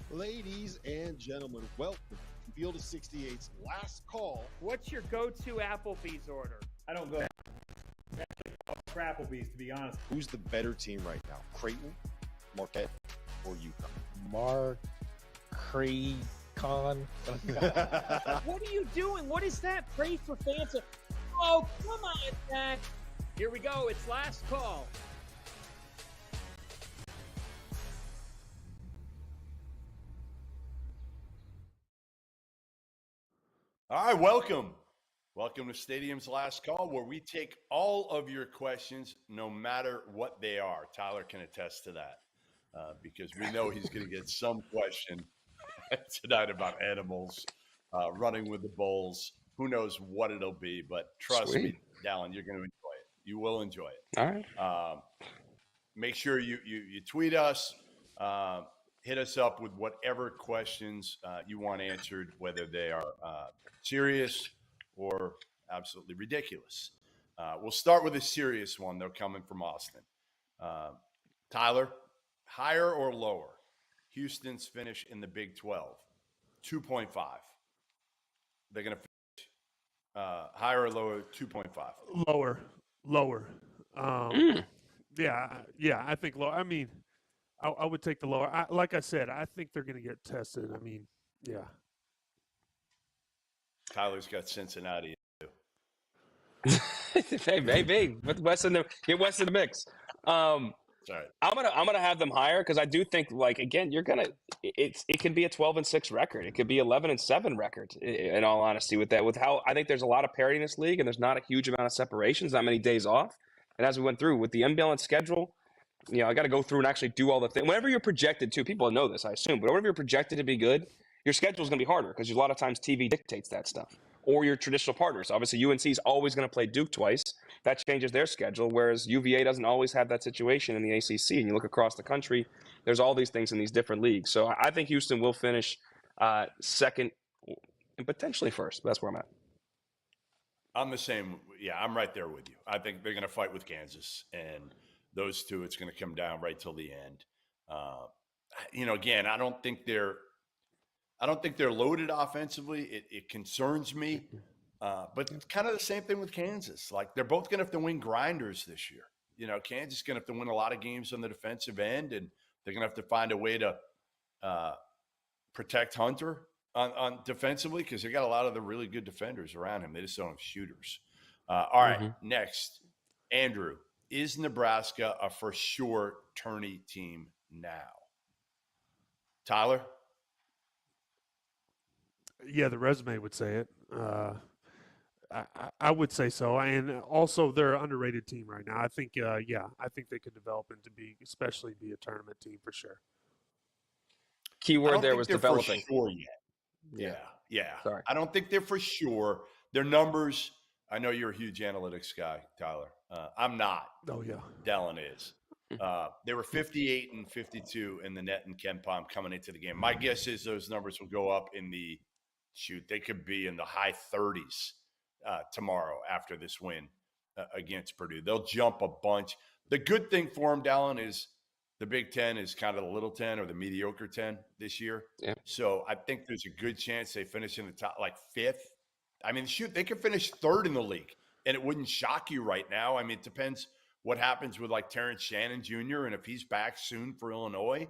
Ladies and gentlemen, welcome to Field of 68's last call. What's your go-to Applebee's order? I don't go for Applebee's, to be honest. Who's the better team right now, Creighton, Marquette, or UConn? Con. What are you doing? What is that? Pray for Fanta. Oh, come on, Zach. Here we go. It's last call. All right, welcome. Welcome to Stadium's Last Call, where we take all of your questions, no matter what they are. Tyler can attest to that because we know he's going to get some question tonight about animals, running with the bulls. Who knows what it'll be, but trust me, Dallin, you're going to enjoy it. You will enjoy it. All right. Make sure you tweet us. Hit us up with whatever questions you want answered, whether they are serious or absolutely ridiculous. We'll start with a serious one, though, coming from Austin. Tyler, higher or lower? Houston's finish in the Big 12, 2.5. They're going to finish higher or lower, 2.5? Lower. Yeah, I think lower. I mean, I would take the lower. Like I said, I think they're going to get tested. I mean, yeah. Tyler's got Cincinnati. Hey, maybe get West in the mix. Sorry. I'm gonna have them higher because I do think, like, again, it can be a 12-6 record. It could be 11-7 record. In all honesty, with how I think there's a lot of parity in this league, and there's not a huge amount of separations, not many days off. And as we went through with the unbalanced schedule, I got to go through and actually do all the things. Whenever you're projected to, people know this, I assume, but whenever you're projected to be good, your schedule is going to be harder because a lot of times TV dictates that stuff. Or your traditional partners. Obviously, UNC is always going to play Duke twice. That changes their schedule, whereas UVA doesn't always have that situation in the ACC. And you look across the country, there's all these things in these different leagues. So I think Houston will finish second and potentially first. That's where I'm at. I'm the same. Yeah, I'm right there with you. I think they're going to fight with Kansas, and those two, it's going to come down right till the end. Again, I don't think they're loaded offensively. It concerns me. But it's kind of the same thing with Kansas. Like, they're both going to have to win grinders this year. Kansas is going to have to win a lot of games on the defensive end, and they're going to have to find a way to protect Hunter on defensively because they got a lot of the really good defenders around him. They just don't have shooters. All right, next, Andrew. Is Nebraska a for sure tourney team now? Tyler? Yeah, the resume would say it. I would say so, and also they're an underrated team right now. I think, I think they could develop into especially be a tournament team for sure. Keyword there was developing. For sure yet. Yeah. Sorry. I don't think they're for sure. Their numbers. I know you're a huge analytics guy, Tyler. I'm not. Oh yeah. Dallin is. They were 58 and 52 in the net and KenPom coming into the game. My guess is those numbers will go up in they could be in the high 30s tomorrow after this win against Purdue. They'll jump a bunch. The good thing for them, Dallin, is the Big Ten is kind of the little 10 or the mediocre 10 this year. Yeah. So I think there's a good chance they finish in the top, like fifth. I mean, they could finish third in the league, and it wouldn't shock you right now. I mean, it depends what happens with, like, Terence Shannon Jr. and if he's back soon for Illinois.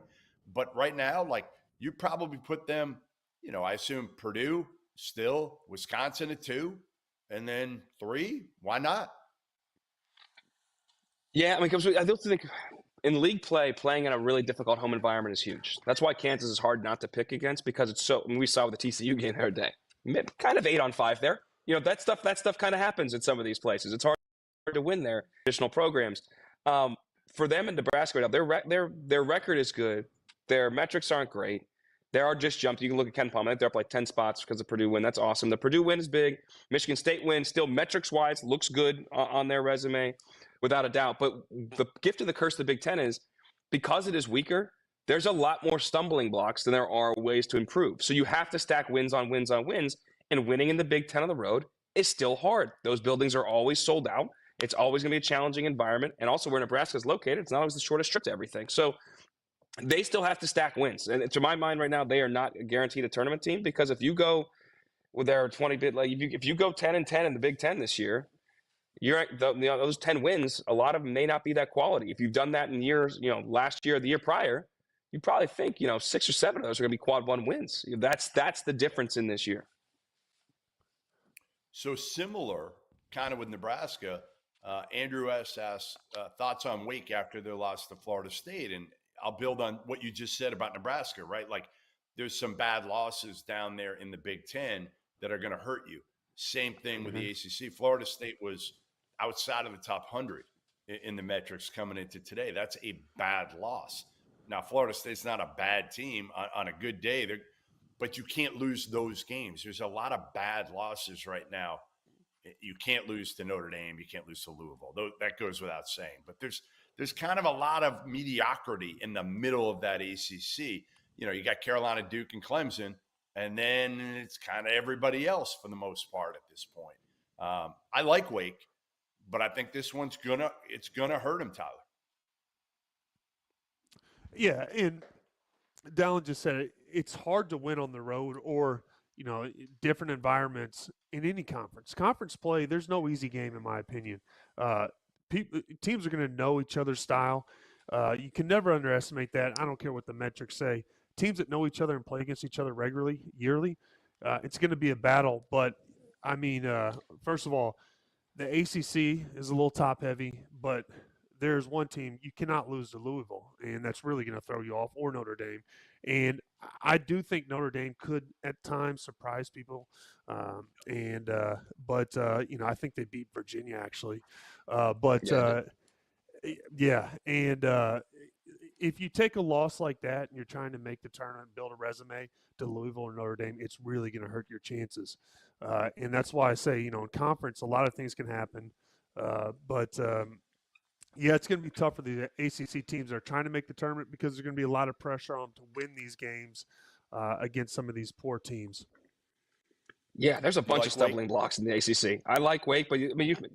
But right now, like, you probably put them, I assume Purdue still, Wisconsin at 2, and then 3. Why not? Yeah, I mean, because I don't think in league play, playing in a really difficult home environment is huge. That's why Kansas is hard not to pick against because it's so. I mean, we saw with the TCU game the other day, kind of 8 on 5 there. That stuff kind of happens in some of these places. It's hard to win their traditional programs. For them in Nebraska, their record is good. Their metrics aren't great. There are just jumps. You can look at KenPom. I think they're up like 10 spots because of Purdue win. That's awesome. The Purdue win is big. Michigan State win still metrics-wise looks good on their resume, without a doubt. But the gift of the curse of the Big Ten is because it is weaker, there's a lot more stumbling blocks than there are ways to improve. So you have to stack wins on wins on wins, and winning in the Big Ten on the road is still hard. Those buildings are always sold out. It's always going to be a challenging environment. And also where Nebraska is located, it's not always the shortest trip to everything. So they still have to stack wins. And to my mind right now, they are not guaranteed a tournament team because if you go with their 20 bit, like if you go 10-10 in the Big Ten this year, those 10 wins, a lot of them may not be that quality. If you've done that in years, last year or the year prior, you probably think 6 or 7 of those are going to be quad 1 wins. That's the difference in this year. So similar, kind of with Nebraska. Andrew S. asks thoughts on Wake after their loss to Florida State, and I'll build on what you just said about Nebraska. Right, like there's some bad losses down there in the Big Ten that are going to hurt you. Same thing with the ACC. Florida State was outside of the top 100 in the metrics coming into today. That's a bad loss. Now, Florida State's not a bad team on a good day, but you can't lose those games. There's a lot of bad losses right now. You can't lose to Notre Dame. You can't lose to Louisville. That goes without saying. But there's kind of a lot of mediocrity in the middle of that ACC. You got Carolina, Duke, and Clemson, and then it's kind of everybody else for the most part at this point. I like Wake, but I think this one's gonna hurt him, Tyler. Yeah, and Dallin just said it. It's hard to win on the road or different environments in any conference. Conference play, there's no easy game in my opinion. Teams are going to know each other's style. You can never underestimate that. I don't care what the metrics say. Teams that know each other and play against each other regularly, yearly, it's going to be a battle. But I mean, first of all, the ACC is a little top heavy, but there's one team you cannot lose to Louisville, and that's really going to throw you off, or Notre Dame. And I do think Notre Dame could at times surprise people, but I think they beat Virginia actually. If you take a loss like that and you're trying to make the tournament, build a resume to Louisville or Notre Dame, it's really going to hurt your chances. And that's why I say, in conference, a lot of things can happen. It's going to be tough for the ACC teams that are trying to make the tournament because there's going to be a lot of pressure on them to win these games against some of these poor teams. Yeah, there's a bunch of stumbling blocks in the ACC. I like Wake, but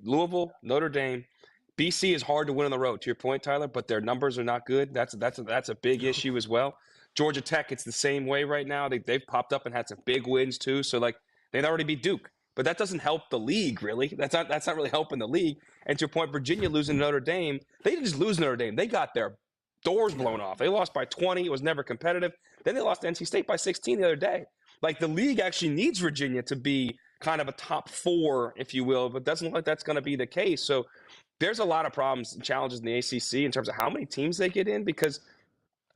Louisville, Notre Dame, BC is hard to win on the road. To your point, Tyler, but their numbers are not good. That's a big issue as well. Georgia Tech, it's the same way right now. They've popped up and had some big wins too. So they'd already beat Duke. But that doesn't help the league, really. That's not really helping the league. And to your point, Virginia losing to Notre Dame, they didn't just lose Notre Dame. They got their doors blown off. They lost by 20. It was never competitive. Then they lost to NC State by 16 the other day. The league actually needs Virginia to be kind of a top 4, if you will, but it doesn't look like that's going to be the case. So there's a lot of problems and challenges in the ACC in terms of how many teams they get in because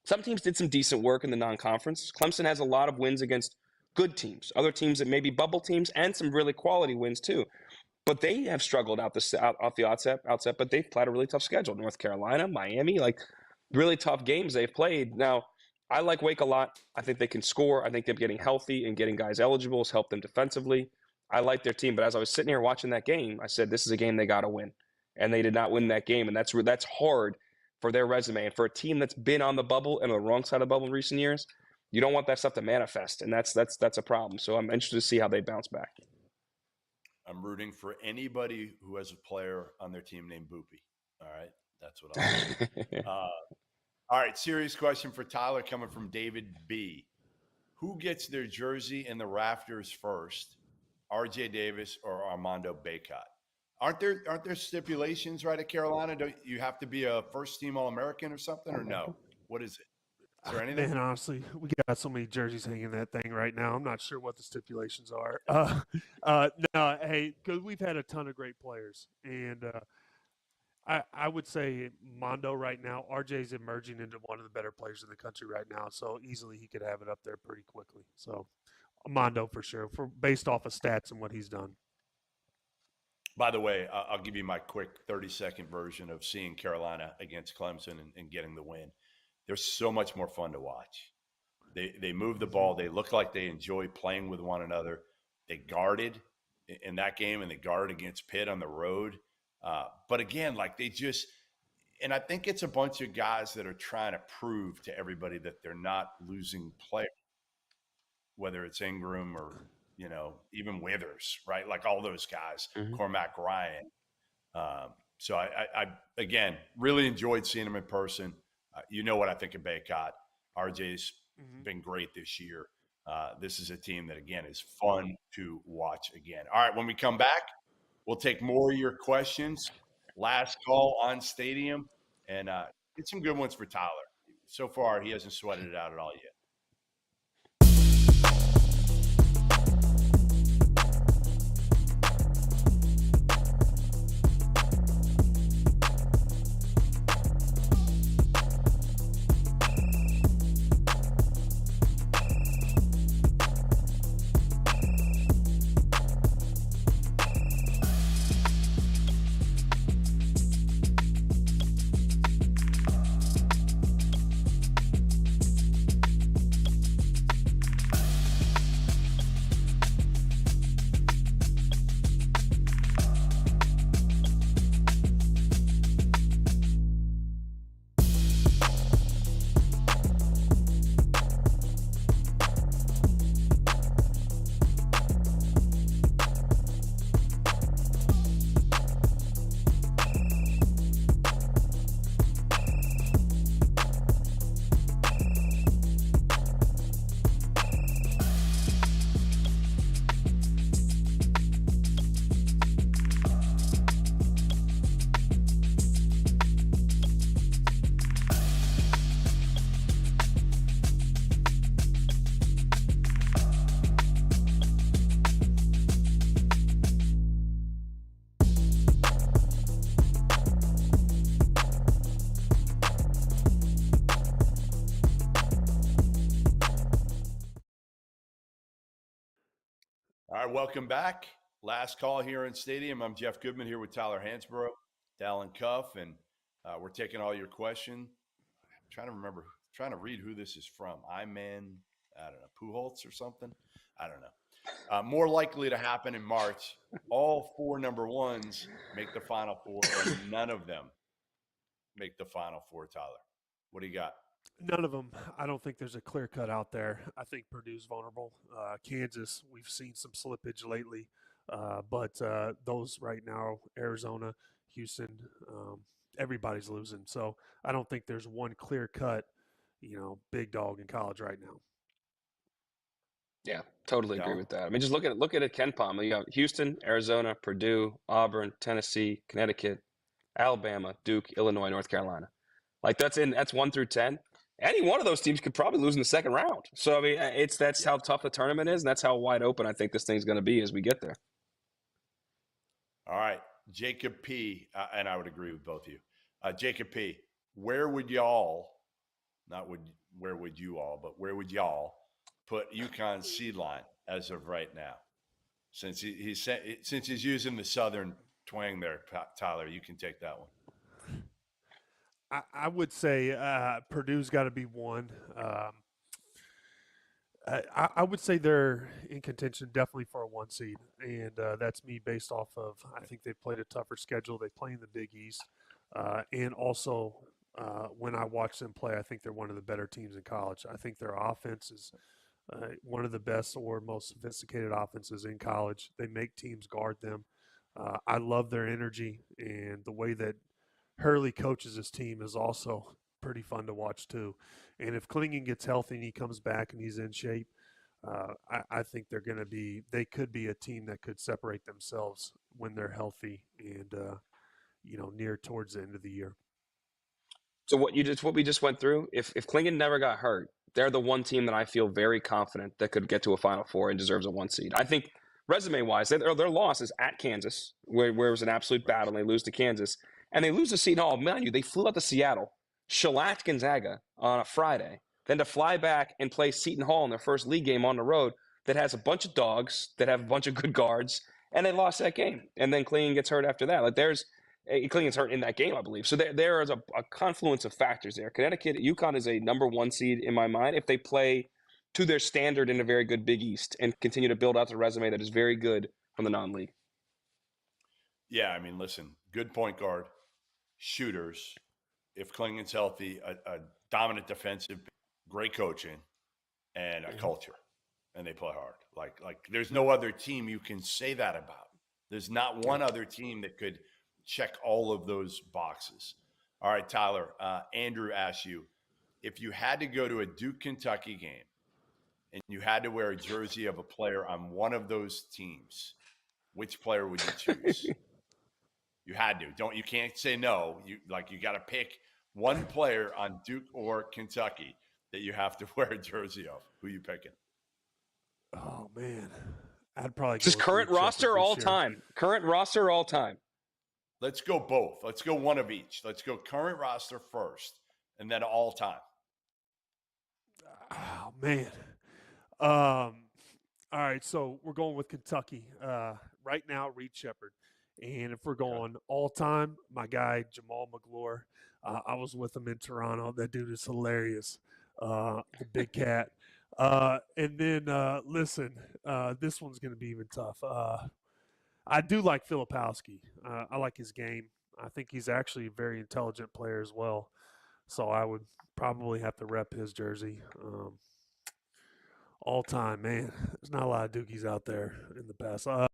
some teams did some decent work in the non-conference. Clemson has a lot of wins against good teams, other teams that may be bubble teams, and some really quality wins too. But they have struggled off the outset, but they've played a really tough schedule. North Carolina, Miami, really tough games they've played. Now, I like Wake a lot. I think they can score. I think them getting healthy and getting guys eligible has helped them defensively. I like their team, but as I was sitting here watching that game, I said, this is a game they got to win. And they did not win that game, and that's hard for their resume. And for a team that's been on the bubble and on the wrong side of the bubble in recent years, you don't want that stuff to manifest, and that's a problem. So I'm interested to see how they bounce back. I'm rooting for anybody who has a player on their team named Boopy. All right, that's what I'm all right, serious question for Tyler coming from David B. Who gets their jersey in the rafters first, R.J. Davis or Armando Bacot? Aren't there stipulations right at Carolina? Don't you have to be a first-team All-American or something, or no? What is it? Is there anything? Man, honestly, we got so many jerseys hanging in that thing right now. I'm not sure what the stipulations are. No, hey, because we've had a ton of great players, and I would say Mondo right now. RJ's emerging into one of the better players in the country right now, so easily he could have it up there pretty quickly. So Mondo for sure, based off of stats and what he's done. By the way, I'll give you my quick 30-second version of seeing Carolina against Clemson and getting the win. They're so much more fun to watch. They move the ball. They look like they enjoy playing with one another. They guarded in that game, and they guarded against Pitt on the road. But again, and I think it's a bunch of guys that are trying to prove to everybody that they're not losing players, whether it's Ingram or, even Withers, right? All those guys, Cormac Ryan. So I again, really enjoyed seeing him in person. You know what I think of Bacot. RJ's Mhm. been great this year. This is a team that, again, is fun to watch again. All right, when we come back, we'll take more of your questions. Last call on Stadium, and get some good ones for Tyler. So far, he hasn't sweated it out at all yet. All right, welcome back. Last call here in Stadium. I'm Jeff Goodman here with Tyler Hansborough, Dallin Cuff, and we're taking all your questions. I'm trying to read who this is from. I don't know, Pujols or something? I don't know. More likely to happen in March. All 4 number ones make the Final Four, and none of them make the Final Four, Tyler. What do you got? None of them. I don't think there's a clear cut out there. I think Purdue's vulnerable. Kansas, we've seen some slippage lately, but those right now, Arizona, Houston, everybody's losing. So I don't think there's one clear cut, big dog in college right now. Yeah, totally agree with that. I mean, just look at it, Ken Palm. You got Houston, Arizona, Purdue, Auburn, Tennessee, Connecticut, Alabama, Duke, Illinois, North Carolina. Like that's 1 through 10. Any one of those teams could probably lose in the second round. So I mean, that's how tough the tournament is, and that's how wide open I think this thing's going to be as we get there. All right, Jacob P, and I would agree with both of you. Jacob P, where would y'all put UConn's seed line as of right now? Since he's using the Southern twang there, Tyler, you can take that one. I would say Purdue's got to be 1. I would say they're in contention definitely for a 1 seed, and that's me based off of I think they've played a tougher schedule. They play in the Big East, and also when I watch them play, I think they're one of the better teams in college. I think their offense is one of the best or most sophisticated offenses in college. They make teams guard them. I love their energy, and the way that Hurley coaches his team is also pretty fun to watch too. And if Clingan gets healthy and he comes back and he's in shape, I think they could be a team that could separate themselves when they're healthy and near towards the end of the year. So what we just went through, if Clingan never got hurt, they're the one team that I feel very confident that could get to a Final Four and deserves a 1 seed. I think resume-wise, their loss is at Kansas, where it was an absolute battle, and they lose to Kansas. And they lose to Seton Hall. Mind you, they flew out to Seattle, shellacked Gonzaga on a Friday, then to fly back and play Seton Hall in their first league game on the road that has a bunch of dogs, that have a bunch of good guards, and they lost that game. And then Clingan gets hurt after that. Like Clingan's hurt in that game, I believe. So there is a confluence of factors there. Connecticut, UConn is a number 1 seed in my mind if they play to their standard in a very good Big East and continue to build out the resume that is very good from the non-league. Yeah, I mean, listen, good point guard, shooters. If Klingan's healthy, a dominant defensive, great coaching, and a culture, and they play hard. Like there's no other team you can say that about. There's not one other team that could check all of those boxes. All right, Tyler, Andrew asks you, if you had to go to a Duke Kentucky game and you had to wear a jersey of a player on one of those teams, which player would you choose? You had to. You can't say no. You got to pick one player on Duke or Kentucky that you have to wear a jersey of. Who you picking? Oh man, I'd probably Just go with current Luke roster Shepherd all this year. time. Current roster all time. Let's go both. Let's go one of each. Let's go current roster first, and then all time. Oh man. All right, so we're going with Kentucky. Right now, Reed Shepherd. And if we're going all time, my guy, Jamal McGlure. I was with him in Toronto. That dude is hilarious. The big cat. And then, listen, this one's going to be even tough. I do like Filipowski. I like his game. I think he's actually a very intelligent player as well. So I would probably have to rep his jersey. All time, man. There's not a lot of Dookies out there in the past. I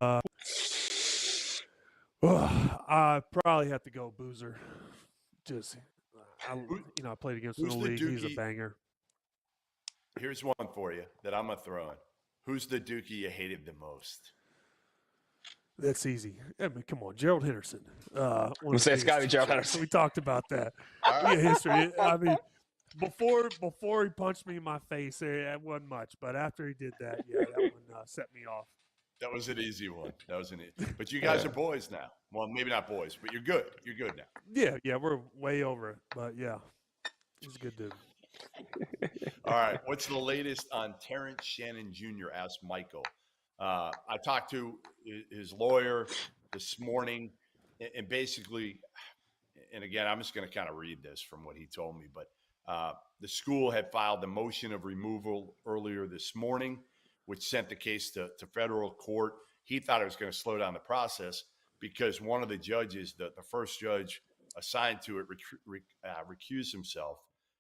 probably have to go Boozer. Just, I played against him in the league. He's a banger. Here's one for you that I'm going to throw in. Who's the Dookie you hated the most? That's easy. I mean, come on, Gerald Henderson. It's got to be Gerald Henderson. We talked about that. Yeah, history. I mean, before he punched me in my face, it wasn't much. But after he did that, yeah, that one set me off. That was an easy one. But you guys are boys now. Well, maybe not boys, but you're good. You're good now. Yeah, we're way over it. But yeah, he's a good dude. All right. What's the latest on Terence Shannon Jr.? Asked Michael. I talked to his lawyer this morning, and basically, and again, I'm just going to kind of read this from what he told me, but the school had filed a motion of removal earlier this morning, which sent the case to federal court. He thought it was going to slow down the process because one of the judges, the first judge assigned to it, recused himself.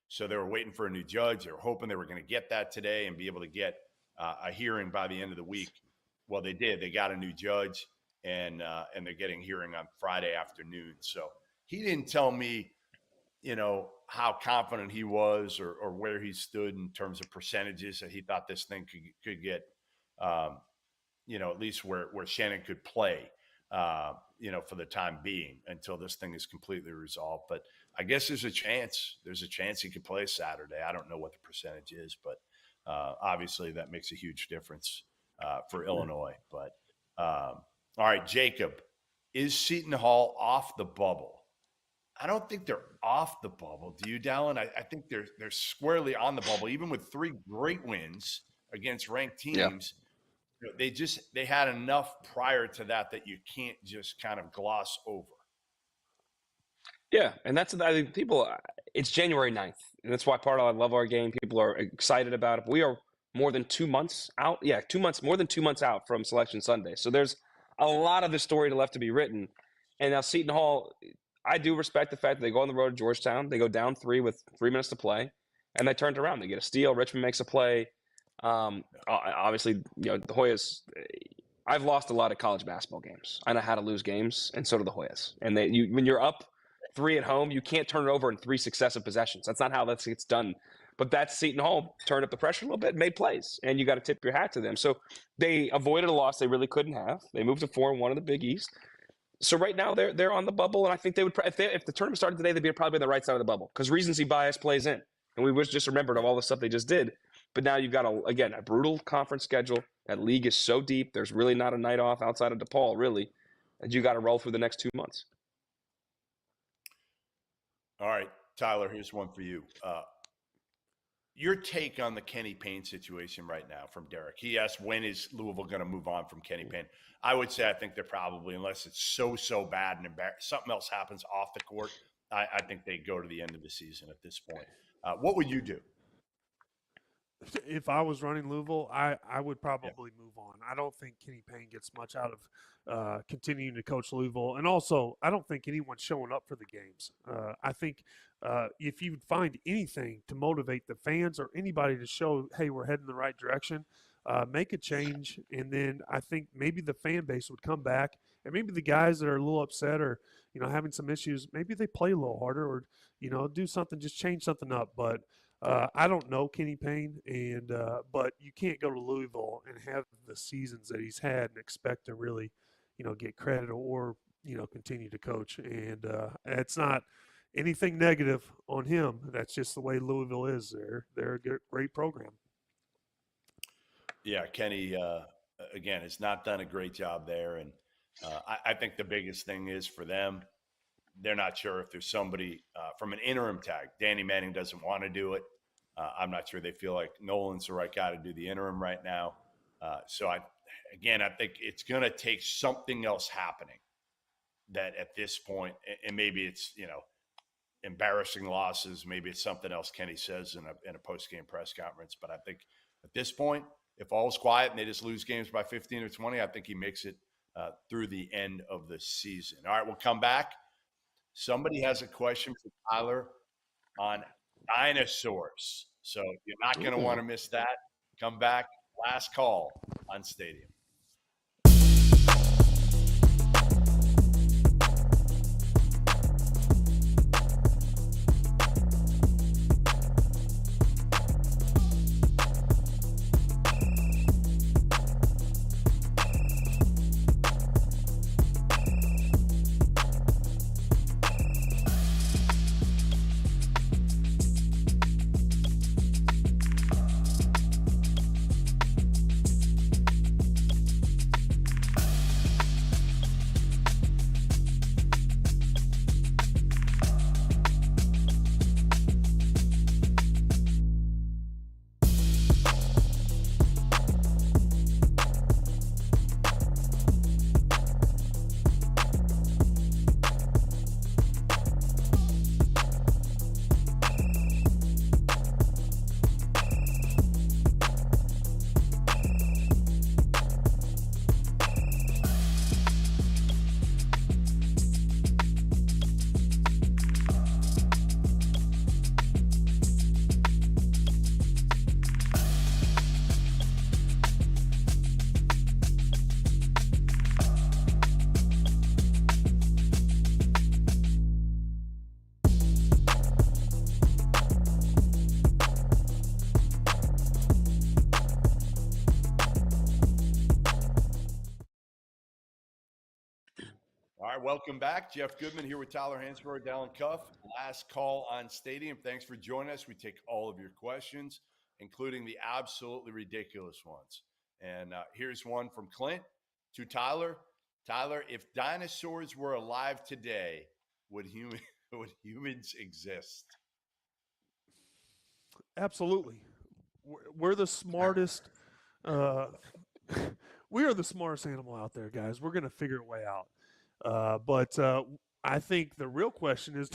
So they were waiting for a new judge. They were hoping they were going to get that today and be able to get a hearing by the end of the week. Well, they did. They got a new judge, and they're getting a hearing on Friday afternoon. So he didn't tell me, how confident he was or where he stood in terms of percentages that he thought this thing could get, at least where Shannon could play, for the time being until this thing is completely resolved. But I guess there's a chance he could play Saturday. I don't know what the percentage is, but obviously that makes a huge difference for Illinois. But all right, Jacob, is Seton Hall off the bubble? I don't think they're off the bubble. Do you, Dallin? I think they're squarely on the bubble, even with 3 great wins against ranked teams. Yeah. They had enough prior to that you can't just kind of gloss over. Yeah, and I think people. It's January 9th, and that's why I love our game. People are excited about it. But we are more than 2 months out. Yeah, 2 months, more than 2 months out from Selection Sunday. So there's a lot of the story left to be written. And now Seton Hall, I do respect the fact that they go on the road to Georgetown. They go down 3 with 3 minutes to play, and they turned around. They get a steal. Richmond makes a play. Obviously, the Hoyas. I've lost a lot of college basketball games. I know how to lose games, and so do the Hoyas. And when you're up 3 at home, you can't turn it over in 3 successive possessions. That's not how that gets done. But that's Seton Hall turned up the pressure a little bit, made plays, and you got to tip your hat to them. So they avoided a loss they really couldn't have. They moved to 4-1 in the Big East. So right now they're on the bubble, and I think they would if the tournament started today, they'd be probably on the right side of the bubble because recency bias plays in, and we just remembered of all the stuff they just did. But now you've got a brutal conference schedule. That league is so deep. There's really not a night off outside of DePaul, really, that you got to roll through the next 2 months. All right, Tyler, here's one for you. Your take on the Kenny Payne situation right now from Derek. He asked, when is Louisville going to move on from Kenny Payne? I would say I think they're probably, unless it's so bad and something else happens off the court, I think they go to the end of the season at this point. What would you do? If I was running Louisville, I would probably move on. I don't think Kenny Payne gets much out of continuing to coach Louisville. And also, I don't think anyone's showing up for the games. I think if you find anything to motivate the fans or anybody to show, hey, we're heading the right direction, make a change. And then I think maybe the fan base would come back. And maybe the guys that are a little upset or, having some issues, maybe they play a little harder or, do something, just change something up. But I don't know Kenny Payne, but you can't go to Louisville and have the seasons that he's had and expect to really, get credit or continue to coach. And it's not anything negative on him. That's just the way Louisville is. They're a great program. Yeah, Kenny, again, has not done a great job there. And I think the biggest thing is for them, they're not sure if there's somebody from an interim tag. Danny Manning doesn't want to do it. I'm not sure they feel like Nolan's the right guy to do the interim right now. So I think it's going to take something else happening that at this point, and maybe it's, embarrassing losses. Maybe it's something else Kenny says in a post-game press conference. But I think at this point, if all's quiet and they just lose games by 15 or 20, I think he makes it through the end of the season. All right, we'll come back. Somebody has a question for Tyler on dinosaurs. So you're not going to want to miss that. Come back. Last call on Stadium. All right, welcome back. Jeff Goodman here with Tyler Hansbrough, Dallin Cuff. Last call on Stadium. Thanks for joining us. We take all of your questions, including the absolutely ridiculous ones. And here's one from Clint to Tyler. Tyler, if dinosaurs were alive today, would humans exist? Absolutely. We're the smartest. We are the smartest animal out there, guys. We're going to figure a way out. But I think the real question is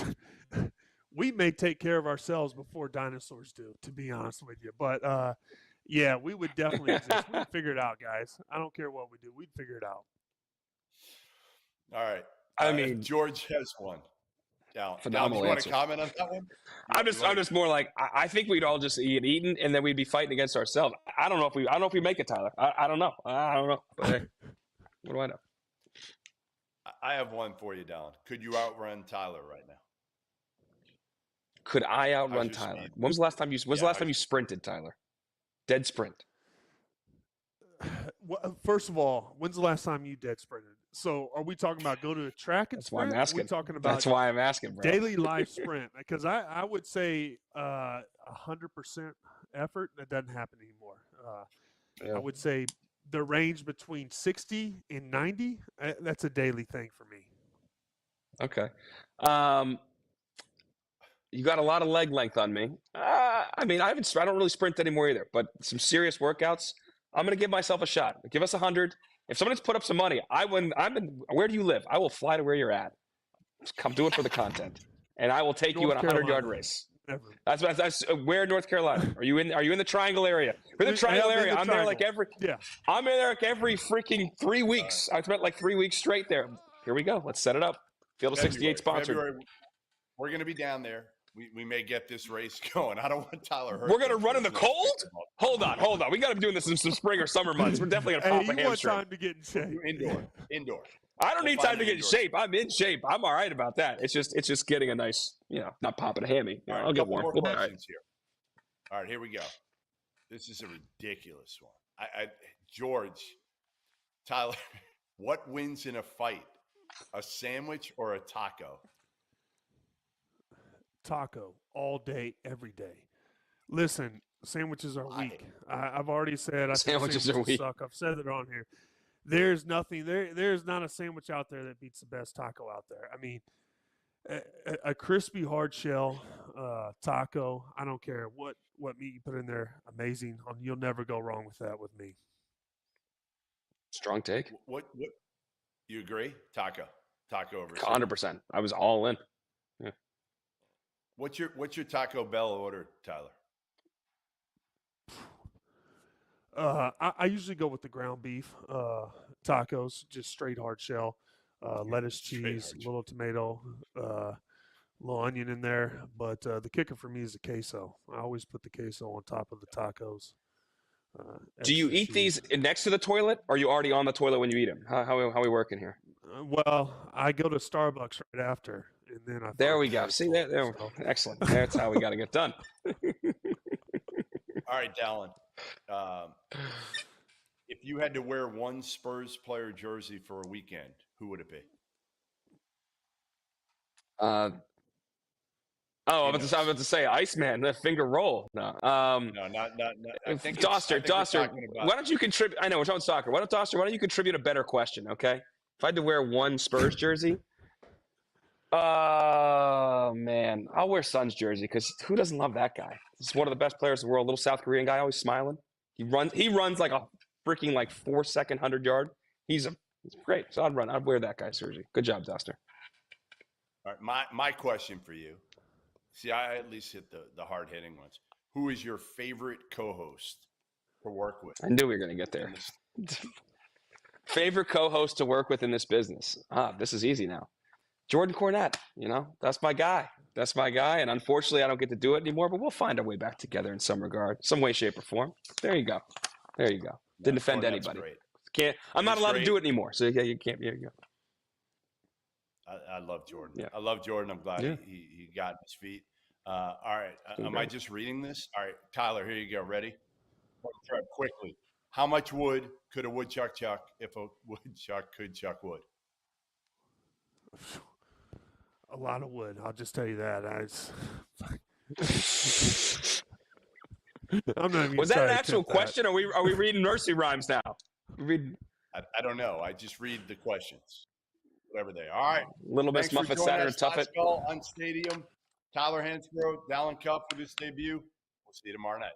we may take care of ourselves before dinosaurs do, to be honest with you. But, yeah, we would definitely exist. We'd figure it out, guys. I don't care what we do. We'd figure it out. All right. I mean, George has one. Now, phenomenal you want answer. to comment on that one? I'm just more like I think we'd all just get eaten and then we'd be fighting against ourselves. I don't know if we make it, Tyler. I don't know. I don't know. But hey, what do I know? I have one for you, Dallin. Could you outrun Tyler right now? Could I outrun Tyler? When was the last time you sprinted, Tyler? Dead sprint. Well, first of all, when's the last time you dead sprinted? So are we talking about go to a track and sprint? That's why I'm asking. Are we talking about That's why I'm asking, bro. Daily life sprint? Because I would say 100% effort, that doesn't happen anymore. Yeah. I would say the range between 60 and 90, that's a daily thing for me. Okay. You got a lot of leg length on me. I mean, I don't really sprint anymore either, but some serious workouts, I'm going to give myself a shot. Give us 100. If someone's put up some money, where do you live? I will fly to where you're at. Come do it for the content. And I will take you in a 100-yard race. Never. That's where in North Carolina? Are you in the Triangle area? We're in the Triangle area. I'm there like every freaking 3 weeks. I spent like 3 weeks straight there. Here we go. Let's set it up. Field of 68 sponsored. February, we're going to be down there. We may get this race going. I don't want Tyler hurt. We're going to run in the cold? Hold on. We got to be doing this in some spring or summer months. We're definitely going to pop a hamstring. You want time to get in shape. Indoor. I don't need time to get in shape. I'm in shape. I'm all right about that. It's just getting a nice, not popping a hammy. All right, I'll get warm. More questions here. All right, here we go. This is a ridiculous one. George, Tyler, what wins in a fight? A sandwich or a taco? Taco all day, every day. Listen, sandwiches are weak. I've already said I think Sandwiches are weak. suck. I've said it on here. There's nothing there. There's not a sandwich out there that beats the best taco out there. I mean, a crispy hard shell taco. I don't care what meat you put in there. Amazing. You'll never go wrong with that with me. Strong take. What you agree? Taco over 100%. I was all in. Yeah. What's your Taco Bell order, Tyler? I usually go with the ground beef tacos, just straight hard shell, lettuce, cheese, little tomato, little onion in there. But the kicker for me is the queso. I always put the queso on top of the tacos. Do you eat these next to the toilet, or are you already on the toilet when you eat them? How are we working here? Well, I go to Starbucks right after, and then I. There we go. See that? There, excellent. That's how we got to get done. All right, Dallin. If you had to wear one Spurs player jersey for a weekend, who would it be? I was about to say Iceman, the finger roll. No, no, not. Doster. Why don't you contribute? I know we're talking soccer. Why don't you contribute a better question? Okay, if I had to wear one Spurs jersey, oh man, I'll wear Suns jersey because who doesn't love that guy? He's one of the best players in the world. Little South Korean guy, always smiling. He runs like a freaking 4-second 100-yard. He's great. So I'd wear that guy's jersey. Good job, Doster. All right, my question for you. See, I at least hit the hard-hitting ones. Who is your favorite co-host to work with? I knew we were going to get there. Favorite co-host to work with in this business? This is easy now. Jordan Cornette, that's my guy. That's my guy. And unfortunately, I don't get to do it anymore, but we'll find our way back together in some regard, some way, shape, or form. There you go. Didn't offend anybody. Great. I'm not allowed to do it anymore. So yeah, you can't. There you go. I love Jordan. Yeah. I love Jordan. I'm glad he got his feet. All right. Am I just reading this? All right, Tyler, here you go. Ready? Try quickly. How much wood could a woodchuck chuck if a woodchuck could chuck wood? A lot of wood. I'll just tell you that. I'm not even Was that an actual question? Or are we reading nursery rhymes now? I don't know. I just read the questions, whatever they are. All right. Little Miss Muffet, Saturn, Tuffet. On Stadium. Tyler Hansbrough, Dallin Cup for this debut. We'll see you tomorrow night.